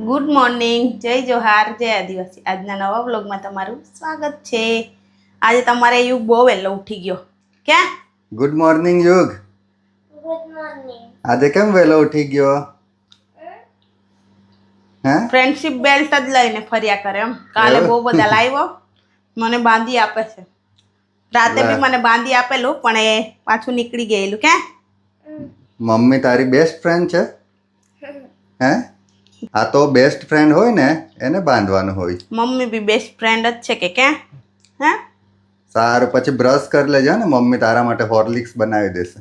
Good morning, જય જોહાર, જય આદિવાસી. આજના નવા વ્લોગમાં તમારું સ્વાગત છે. આજે તમારે યુગ બહુ વહેલો ઉઠી ગયો. ક્યાં? ગુડ મોર્નિંગ યુગ. Good morning. આજે કેમ વહેલો ઉઠી ગયો? હે? ફ્રેન્ડશિપ બેલ્ટ જ લઈને ફર્યા કરે એમ. કાલે બહુ બધા લાવ્યો, મને બાંધી આપે છે. રાતે બી મને બાંધી આપેલું, પણ એ પાછું નીકળી ગયેલું. ક્યાં? મમ્મી તારી બેસ્ટ ફ્રેન્ડ છે? હે? આ તો બેસ્ટ ફ્રેન્ડ હોય ને એને બાંધવાનું હોય. મમ્મી બી બેસ્ટ ફ્રેન્ડ જ છે કે ક્યાં? હે? સારું, પછી બ્રશ કરી લેજો ને, મમ્મી તારા માટે હોર્લિક્સ બનાવી દેશે.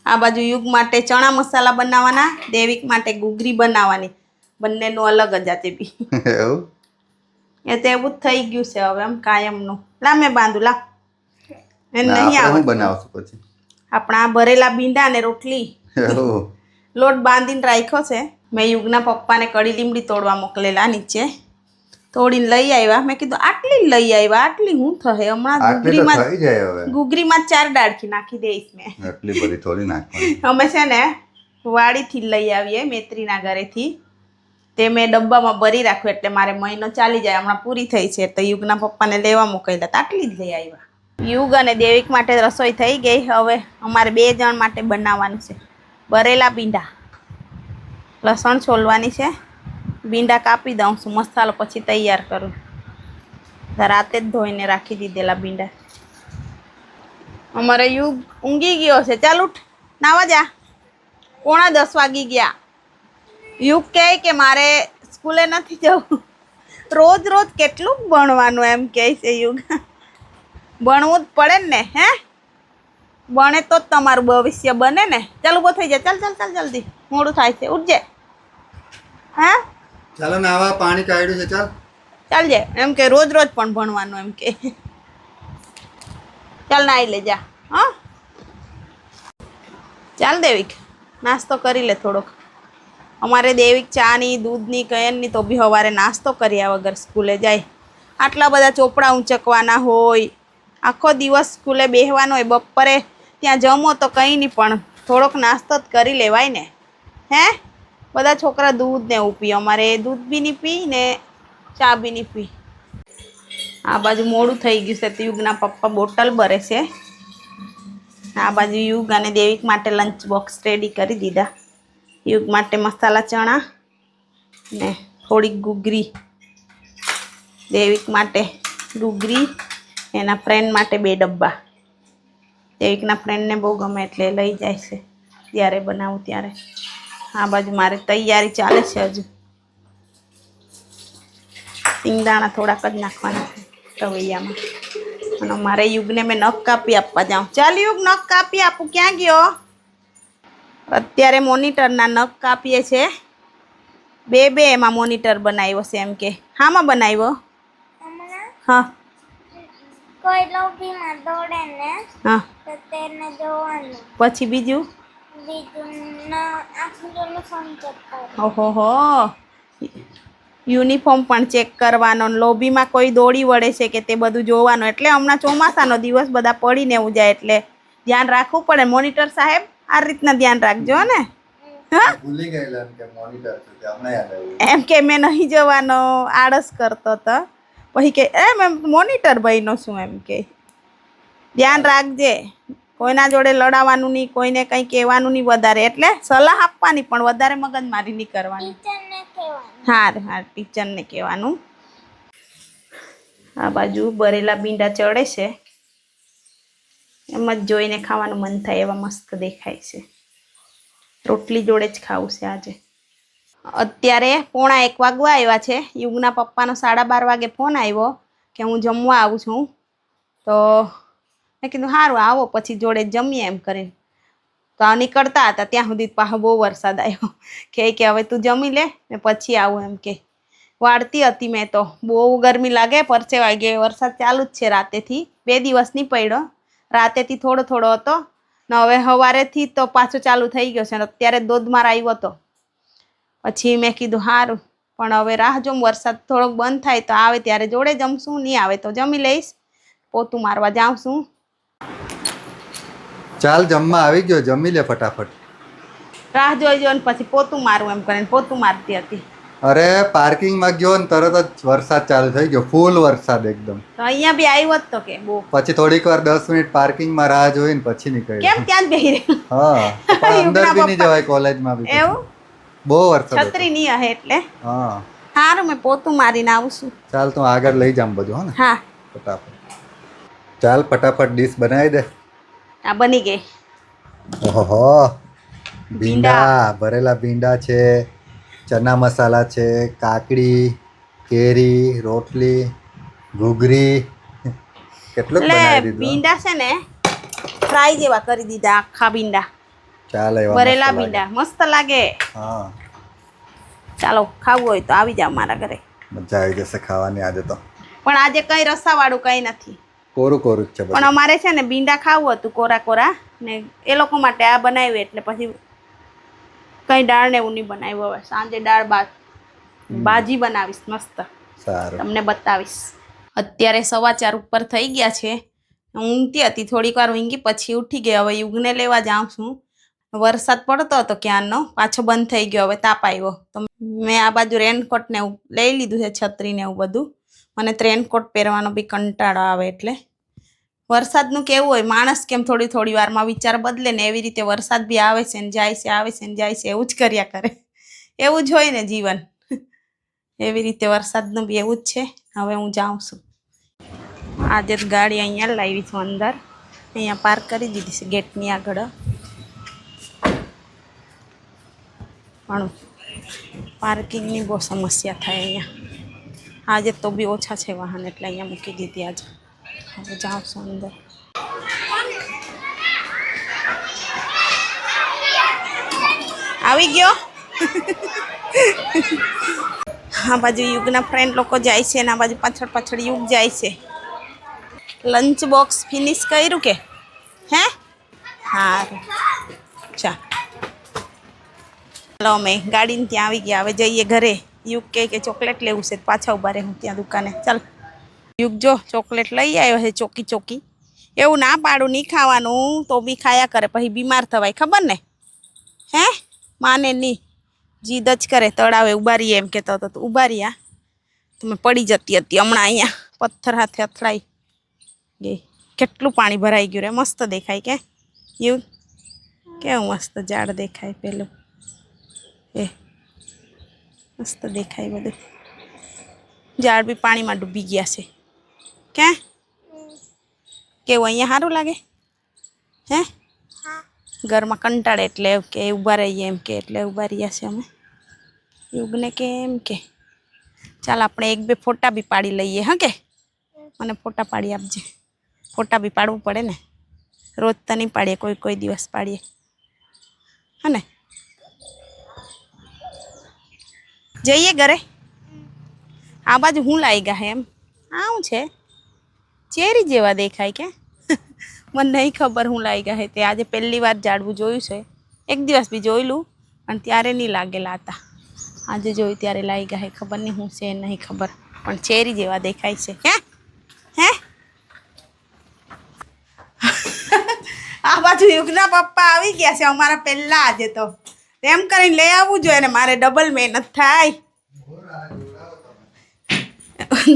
આ બાજુ યુગ માટે ચણા મસાલા બનાવવાના, દેવિક માટે ગુગરી બનાવવાની. બંનેનું અલગ જ આતે બી. એવું? એ તો એવું જ થઈ ગયું છે હવે એમ કાયમનું. લા મેં બાંધું લા. એ નહીં આપણે આવડતું. શું બનાવશું પછી? આપણા ભરેલા ભીંડા ને રોટલી. એવું? લોટ બાંધીને રાખ્યો છે. મેં યુગના પપ્પાને કડી લીમડી તોડવા મોકલેલા નીચે. તોડીને લઈ આવ્યા. મેં કીધું આટલી જ લઈ આવ્યા, આટલી હું થશે હમણાં આટલી તો થઈ જાય હવે. ગુગરીમાં 4 ડાળખી નાખી દઈશ મેં. આટલી બધી થોડી નાખવાની. અમે છે ને વાડીથી લઈ આવીએ મેત્રીના ઘરેથી. તે મેં ડબ્બામાં ભરી રાખ્યું એટલે મારે મહિનો ચાલી જાય. હમણાં પૂરી થઈ છે તો યુગના પપ્પાને લેવા મોકલેલા તો આટલી જ લઈ આવ્યા. યુગ અને દેવિક માટે રસોઈ થઈ ગઈ. હવે અમારે 2 જણ માટે બનાવવાનું છે ભરેલા ભીંડા. લસણ છોલવાની છે, ભીંડા કાપી દઉં છું, મસાલો પછી તૈયાર કરું. રાતે જ ધોઈને રાખી દીધેલા ભીંડા. અમારે યુગ ઊંઘી ગયો છે. ચાલ ઉઠ, નાવા જા. 9:45 વાગી ગયા. યુગ કહે કે મારે સ્કૂલે નથી જવું. રોજ રોજ કેટલું ભણવાનું એમ કહે છે યુગ. ભણવું જ પડે ને. હે, ભણે તો જ તમારું ભવિષ્ય બને ને. ચાલ ઊભો થઈ જાય. ચાલ ચાલ ચાલ જલ્દી, મોડું થાય છે. ઉઠજે. હા ચાલો નાવા, પાણી કાઢ્યું છે. ચાલ ચાલ જે. એમ કે રોજ રોજ પણ ભણવાનું એમ કે. ચાલ નાઈ લે જા. હા ચાલ દેવિક, નાસ્તો કરી લે થોડોક. અમારે દેવિક ચાની દૂધની કયનની તો બી સવારે નાસ્તો કર્યા વગર સ્કૂલે જાય. આટલા બધા ચોપડા ઊંચકવાના હોય, આખો દિવસ સ્કૂલે બેસવાનો હોય. બપોરે ત્યાં જમો તો કંઈ નહીં, પણ થોડોક નાસ્તો જ કરી લેવાય ને. હે, બધા છોકરા દૂધ ને એવું પીએ. અમારે દૂધ બી નહીં પી ને ચા બી નહીં પી. આ બાજુ મોડું થઈ ગયું છે તો યુગના પપ્પા બોટલ ભરે છે. આ બાજુ યુગ અને દેવિક માટે લંચ બોક્સ રેડી કરી દીધા. યુગ માટે મસાલા ચણા ને થોડીક ગુગરી, દેવિક માટે ગુગરી, એના ફ્રેન્ડ માટે 2 ડબ્બા. દેવિકના ફ્રેન્ડને બહુ ગમે એટલે લઈ જાય છે ત્યારે બનાવું ત્યારે. આ બાજુ મારે તૈયારી ચાલે છે. હજુ સિંગદાણા થોડાક જ નાખવાના છે તવૈયામાં. અને મારે યુગને મેં નખ કાપી આપવા જાઉં. ચાલ યુગ, નખ કાપી આપું. ક્યાં ગયો? અત્યારે મોનિટરના નખ કાપીએ છે. 2 એમાં મોનિટર બનાવ્યો છે એમ કે. હામાં બનાવ્યો? હા કોઈ લોભીમાં દોડે ને હા, તો તેને જોવાનું. પછી બીજું? બીજું આખું યુનિફોર્મ ચેક કરવાનું. ઓહો, યુનિફોર્મ પણ ચેક કરવાનો. લોબીમાં કોઈ દોડી વળે છે કે તે બધું જોવાનું. એટલે હમણાં ચોમાસાનો દિવસ, બધા પડીને એવું જાય એટલે ધ્યાન રાખવું પડે. મોનિટર સાહેબ આ રીતના ધ્યાન રાખજો ને. હા, ભૂલી ગયેલા કે મોનિટર છે, હમણાં યાદ આવ્યું. એમ કે મેં નહીં જવાનો આળસ કરતો હતો. પછી કે એમ મોનિટર ભાઈનો શું એમ કે. ધ્યાન રાખજે, કોઈના જોડે લડાવવાનું નહીં, કોઈને કંઈ કહેવાનું નહીં વધારે. એટલે સલાહ આપવાની પણ વધારે મગજમારી નહીં કરવાની. ટીચરને કહેવાનું. હા, ટીચરને કહેવાનું. આ બાજુ ભરેલા ભીંડા ચડે છે. એમ જ જોઈને ખાવાનું મન થાય એવા મસ્ત દેખાય છે. રોટલી જોડે જ ખાવું છે આજે. અત્યારે 1:45 વાગવા આવ્યા છે. યુગના પપ્પાનો 12:30 વાગે ફોન આવ્યો કે હું જમવા આવું છું. તો મેં કીધું સારું આવો, પછી જોડે જમીએ એમ કરીને. તો આ નીકળતા હતા ત્યાં સુધી પાછો બહુ વરસાદ આવ્યો. કે હવે તું જમી લે ને પછી આવું એમ કે. વાળતી હતી મેં તો. બહુ ગરમી લાગે, પરસે વાગે. વરસાદ ચાલુ જ છે રાતેથી. 2 દિવસ નહીં પડ્યો. રાતેથી થોડો થોડો હતો ને હવે સવારેથી તો પાછો ચાલુ થઈ ગયો છે. અત્યારે ધોધમાર આવ્યો હતો. પછી મેં કીધું સારું, પણ હવે રાહ જોમ, વરસાદ થોડોક બંધ થાય તો આવે ત્યારે જોડે જમશું, નહીં આવે તો જમી લઈશ. પોતું મારવા જાઉં છું. ચાલ જમવા આવી ગયો, જમી લે ફટાફટ. રાહ જોઈ જોઈને પછી પોતું મારું એમ કરીને પોતું મારતી હતી. અરે પાર્કિંગમાં ગયો ને તરત જ વરસાદ ચાલુ થઈ ગયો, ફૂલ વરસાદ એકદમ. તો અહીંયા બી આવ્યો જ તો કે બહુ. પછી થોડીક વાર 10 મિનિટ પાર્કિંગમાં રાહ જોઈને પછી નીકળ્યો. કેમ ત્યાં જ બેહી રહે? હા પણ અંદર બી નહીં જવાય કોલેજમાં બી. એવું? બહુ વરસાદ હતો. છત્રી નહીં હે એટલે. હા સારું, મેં પોતું મારીને આવું છું. ચાલ તું આગળ લઈ જામ બધું. હા ને હા, ફટાફટ ચાલ ફટાફટ ડીશ બનાવી દે. આ બની ગઈ. ઓહો, ભીંડા, ભરેલા ભીંડા છે, ચના મસાલા છે, કાકડી, કેરી, રોટલી, ઘૂઘરી, કેટલું બનાવી એટલે દીધું. ભીંડા છે ને ફ્રાય જેવા કરી દીધા, આખા ભીંડા, ચાલ એવા ભરેલા મસ્ત લાગે. ભીંડા મસ્ત લાગે. હા ચાલો ખાવું હોય તો આવી જાઓ મારા ઘરે. મજા આવી જશે ખાવાની આજે તો. પણ આજે કઈ રસાવાળું કઈ નથી, કોરું કોરું જ છે બધું. પણ અમારે છે ને ભીંડા ખાવું હતું કોરા કોરા, ને એ લોકો માટે આ બનાવ્યું એટલે પછી કઈ દાળ ને એવું નહીં બનાવ્યું. હવે સાંજે દાળ ભાજી બનાવીશ મસ્ત, સારું તમને બતાવીશ. અત્યારે 4:15 ઉપર થઈ ગયા છે. ઊંઘતી હતી થોડીક વાર ઊંઘી પછી ઉઠી ગઈ. હવે યુગને લેવા જાઉં છું. વરસાદ પડતો હતો ક્યારનો, પાછો બંધ થઈ ગયો, હવે તાપ આવ્યો તો મેં આ બાજુ રેનકોટ ને એવું લઈ લીધું છે, છત્રી ને એવું બધું. મને રેનકોટ પહેરવાનો બી કંટાળો આવે. એટલે વરસાદનું કેવું હોય, માણસ કેમ થોડી થોડી વારમાં વિચાર બદલે ને એવી રીતે વરસાદ બી આવે છે ને જાય છે, આવે છે ને જાય છે, એવું જ કર્યા કરે. એવું જ હોય ને જીવન, એવી રીતે વરસાદનું બી એવું જ છે. હવે હું જાઉં છું. આજે જ ગાડી અહીંયા લાવી છું, અંદર અહીંયા પાર્ક કરી દીધી છે ગેટની આગળ. પણ પાર્કિંગની બહુ સમસ્યા થાય અહીંયા. આજે તો બી ઓછા છે વાહન એટલે અહીંયા મૂકી દીધી આજે. હવે જાઉં છું અંદર. આવી ગયો. આ બાજુ યુગના ફ્રેન્ડ લોકો જાય છે અને આ બાજુ પાછળ પાછળ યુગ જાય છે. લંચ બોક્સ ફિનિશ કર્યું કે હે? સારું ચા ચાલો અમે ગાડીને ત્યાં આવી ગયા. હવે જઈએ ઘરે. યુગ કહે કે ચોકલેટ લેવું છે, પાછા ઉભા રહે હું ત્યાં દુકાને. ચાલ યુગ જો ચોકલેટ લઈ આવ્યો છે, ચોકી ચોકી. એવું ના પાડું નહીં ખાવાનું તો બી ખાયા કરે, પછી બીમાર થવાય, ખબર ને? હે માને નહીં, જીદ જ કરે. તળાવે ઉભા રહીએ એમ કહેતો હતો. ઉભા રહ્યા તો મેં પડી જતી હતી હમણાં. અહીંયા પથ્થર હાથે અથડાઈ ગઈ. કેટલું પાણી ભરાઈ ગયું રે. મસ્ત દેખાય કે યુગ? કેવું મસ્ત ઝાડ દેખાય પેલું. એ મસ્ત દેખાય બધું. ઝાડ બી પાણીમાં ડૂબી ગયા છે. ક્યાં કેવું અહીંયા સારું લાગે હે? ઘરમાં કંટાળે એટલે કે ઊભા રહીએ એમ કે એટલે ઊભા રહ્યા છે અમે. યુગને કે એમ કે ચાલ આપણે 1-2 ફોટા બી પાડી લઈએ. હા કે મને ફોટા પાડી આપજે. ફોટા બી પાડવું પડે ને, રોજ તો નહીં પાડીએ, કોઈ કોઈ દિવસ પાડીએ. હા ને? જઈએ ઘરે. આ બાજુ હું લાવી ગયા એમ? આવું છે ચેરી જેવા દેખાય કે મને નહીં ખબર હું લાવી ગયા તે. આજે પહેલી વાર ઝાડવું જોયું છે. એક દિવસ બી જોયેલું પણ ત્યારે નહીં લાગેલા હતા. આજે જોયું ત્યારે લાવી ગયા. ખબર નહીં હું છે નહીં ખબર, પણ ચેરી જેવા દેખાય છે. હે હે આ બાજુ યુગના પપ્પા આવી ગયા છે અમારા પહેલા. આજે તો એમ કરીને લઈ આવવું જોઈએ ને, મારે ડબલ મહેનત થાય.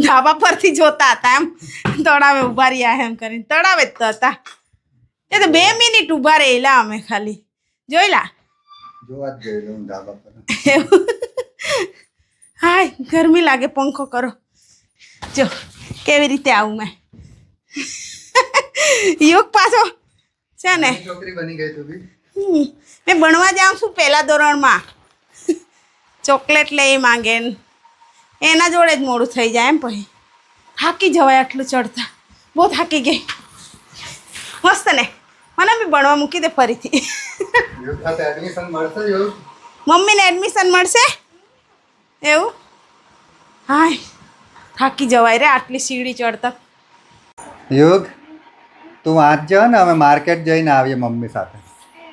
ધાબા પરથી જોતા હતા એમ, તળાવે ઉભા રહ્યા એમ કરીને. તળાવે જ તો હતા એ તો 2 મિનિટ ઉભા રહેલા અમે ખાલી. જોઈલા જોવા જ ગયેલો ધાબા પર. હાય ગરમી લાગે, પંખો કરો. જો કેવી રીતે આવું મેં. યુગ પાછો છે ને છોકરી બની ગઈ તું બી. મેં ભણવા જાઉં છું પહેલા ધોરણમાં. ચોકલેટ લઈ માંગે ને એના જોડે જ મોડું થઈ જાય એમ. પછી થાકી જવાય આટલું ચડતા. બહુ થાકી ગઈ. મસ્ત ને, મને બી ભણવા મૂકી દે ફરીથી. યુગ ખાતે એડમિશન મળશે યુગ? મમ્મીને એડમિશન મળશે એવું? હાય થાકી જવાય રે આટલી સીડી ચડતા. યુગ તું વાંચજો ને, અમે માર્કેટ જઈને આવીએ મમ્મી સાથે.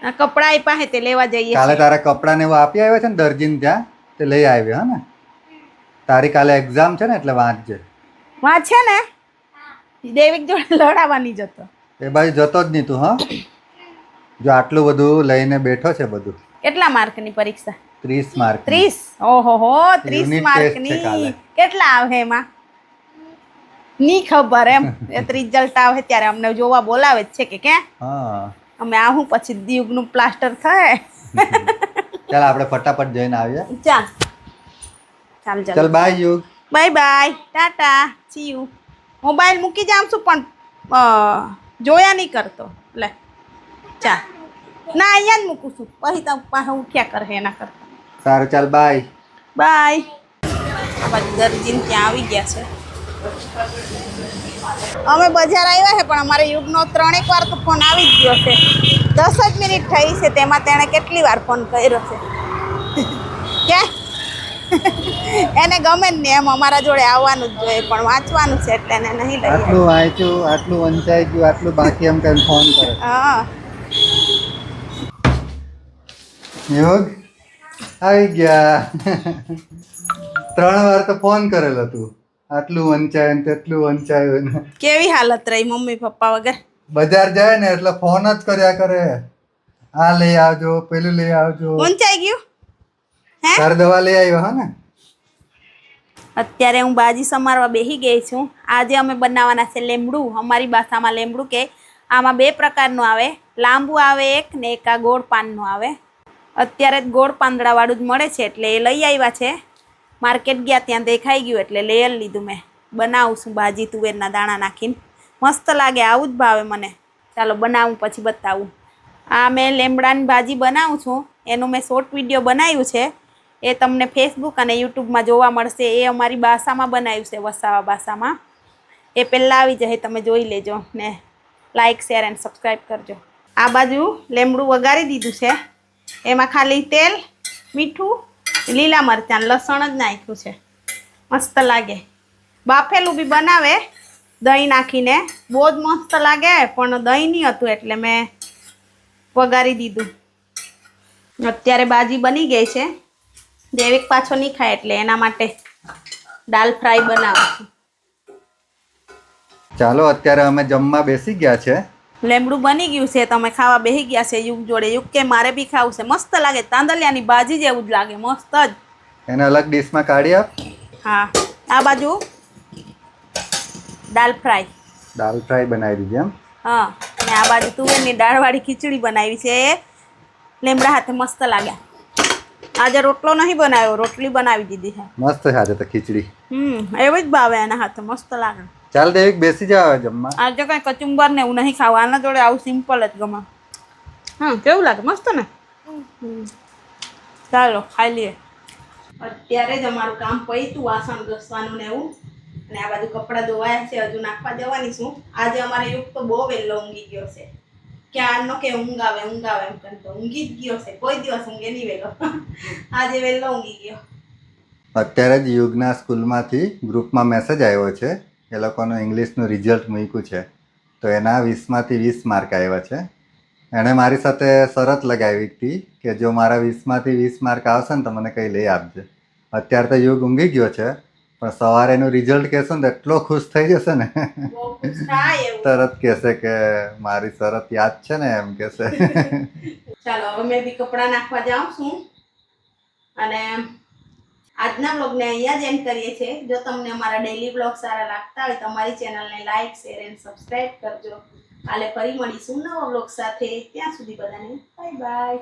આ કપડાં આપ્યા હે તે લેવા જઈએ કાલે છીએ. તારા કપડાં ને એવું આપી આવ્યો છે ને દરજીને ત્યાં, તે લઈ આવ્યો. હા ને? તારી કાલે એક્ઝામ છે ને એટલે વાંચજે. વાંચ છે ને, દેવિક જોડે લડાવવા નહીં જતો. એ બાજુ જતો જ નહીં તું. હા જો આટલું બધું લઈને બેઠો છે બધું. કેટલા માર્કની પરીક્ષા? 30 માર્ક 30. ઓહો હો, 30 Unit test છે માર્કની. કાલે. કેટલા આવે એમાં? ની ખબર એમ. એ રિઝલ્ટ આવે ત્યારે અમને જોવા બોલાવે જ છે કે ક્યાં હા અમે આવું પછી દીવનું પ્લાસ્ટર થાય. ચાલ આપણે ફટાફટ જઈને આવીએ. ચાલ ચાલ ચાલ ચાલ બાય યુગ. Bye bye, Tata, C you. Mobile મૂકી જાઉં છું પણ જોયા નહીં કરતો. લે ચાલ. ના અહીંયા જ મૂકું છું, પછી તો પાસે ઉઠ્યા કરે એના કરતા. સારું ચાલ બાય. બાય. આ બાજુ દરજીને ત્યાં આવી ગયા છે. અમે બજાર આવ્યા છે પણ અમારે યુગનો 3 વાર તો ફોન આવી જ ગયો છે. 10 જ મિનિટ થઈ છે તેમાં તેણે કેટલી વાર ફોન કર્યો છે. કે એને ગમે જ નહીં એમ અમારા જોડે આવવાનું જ જોઈએ પણ વાંચવાનું છે એટલે એને નહીં લઈ આટલું વાંચ્યું, આટલું વંચાઈ ગયું, આટલું બાકી એમ કઈ ફોન કરે. હા યુગ આવી ગયા. 3 વાર તો ફોન કરેલો તું. આટલું વંચાયું ને તેટલું વંચાયું ને. કેવી હાલત રહી મમ્મી પપ્પા વગર? બજાર જાય ને એટલે ફોન જ કર્યા કરે. આ લઈ આવજો, પેલું લઈ આવજો. ઊંચાઈ ગયું હે? તાર દવા લઈ આવ્યો હા ને? અત્યારે હું બાજી સમારવા બેસી ગઈ છું. આજે અમે બનાવવાના છે લીમડું. અમારી ભાષામાં લીમડું કે. આમાં 2 પ્રકારનું આવે, લાંબુ આવે એક ને એક આ ગોળ પાનનું આવે. અત્યારે જ ગોળ પાંદડાવાળું જ મળે છે એટલે એ લઈ આવ્યા છે. માર્કેટ ગયા ત્યાં દેખાઈ ગયું એટલે લઈ લીધું. મેં બનાવું છું બાજી તુવેરના દાણા નાખીને. મસ્ત લાગે, આવું જ ભાવે મને. ચાલો બનાવું પછી બતાવું. આ મેં લીમડાની ભાજી બનાવું છું. એનું મેં શોર્ટ વિડીયો બનાવ્યું છે. એ તમને ફેસબુક અને યુટ્યુબમાં જોવા મળશે. એ અમારી ભાષામાં બનાવ્યું છે, વસાવા ભાષામાં. એ પહેલાં આવી જાય, તમે જોઈ લેજો ને લાઇક શેર એન્ડ સબસ્ક્રાઈબ કરજો. આ બાજુ લીમડું વઘારી દીધું છે. એમાં ખાલી તેલ, મીઠું, લીલા મરચાં, લસણ જ નાખ્યું છે. મસ્ત લાગે. બાફેલું બી બનાવે દહીં નાખીને, બહુ જ મસ્ત લાગે પણ દહીં નહીં હતું એટલે મેં વઘારી દીધું. અત્યારે ભાજી બની ગઈ છે. દેવિક પાછો નહીં ખાય એટલે એના માટે દાલ ફ્રાય બનાવું છું. ચાલો અત્યારે અમે જમવા બેસી ગયા છે. લીમડું બની ગયું છે, તમે ખાવા બેસી ગયા છે યુગ જોડે. યુગ કે મારે બી ખાવું છે. મસ્ત લાગે, તાંદલિયાની ભાજી જેવું જ લાગે, મસ્ત જ. એને અલગ ડીશમાં કાઢી આપ. હા આ બાજુ દાલ ફ્રાય. દાલ ફ્રાય બનાવી દીધી એમ? હા અને આ બાજુ તુવેરની દાળવાળી ખીચડી બનાવી છે. લીમડા હાથે મસ્ત લાગ્યા. આજે રોટલો નહીં બનાવ્યો, રોટલી બનાવી દીધી છે. મસ્ત છે આજે તો ખીચડી. એવું જ ભાવે એના હાથે, મસ્ત લાગે. ચાલ દેવિક બેસી જાવ જમવા. આજે કઈ કચુંબર ને એવું નહીં ખાવા, આના જોડે આવું સિમ્પલ જ ગમે. હા કેવું લાગે? મસ્ત ને. ચાલો ખાઈ લઈએ. અત્યારે જ અમારું કામ પૈતું, વાસણ ઘસવાનું ને એવું. અને આ બાજુ કપડાં ધોવાયા છે, હજુ નાખવા જવાની છું. આજે અમારે યુગ તો બહુ વહેલો ઊંઘી ગયો છે. ક્યારનો કે ઊંઘ આવે એમ કરતો ઊંઘી જ ગયો છે. કોઈ દિવસ ઊંઘે નહીં વહેલો. આજે વહેલો ઊંઘી ગયો. અત્યારે જ યુગના સ્કૂલમાંથી ગ્રુપમાં મેસેજ આવ્યો છે. એ લોકોનું ઇંગ્લિશનું રિઝલ્ટ મૂક્યું છે તો એના 20માંથી 20 માર્ક આવ્યા છે. એણે મારી સાથે શરત લગાવી હતી કે જો મારા 20માંથી 20 માર્ક આવશે ને તો મને કંઈ લઈ આપજે. અત્યારે તો યુગ ઊંઘી ગયો છે પણ સવારે એનું રિઝલ્ટ કહેશો ને તો એટલો ખુશ થઈ જશે ને, તરત કહેશે કે મારી શરત યાદ છે ને એમ કહેશે. ચાલો હવે મેં બી કપડાં નાખવા જાઉં છું અને આજના બ્લોગને અહીંયા જ એન્ડ કરીએ છીએ. જો તમને અમારા ડેઈલી બ્લોગ સારા લાગતા હોય તો અમારી ચેનલને લાઈક શેર એન્ડ સબસ્ક્રાઈબ કરજો. કાલે ફરી મળીશું નવા બ્લોગ સાથે. ત્યાં સુધી બધાને બાય બાય.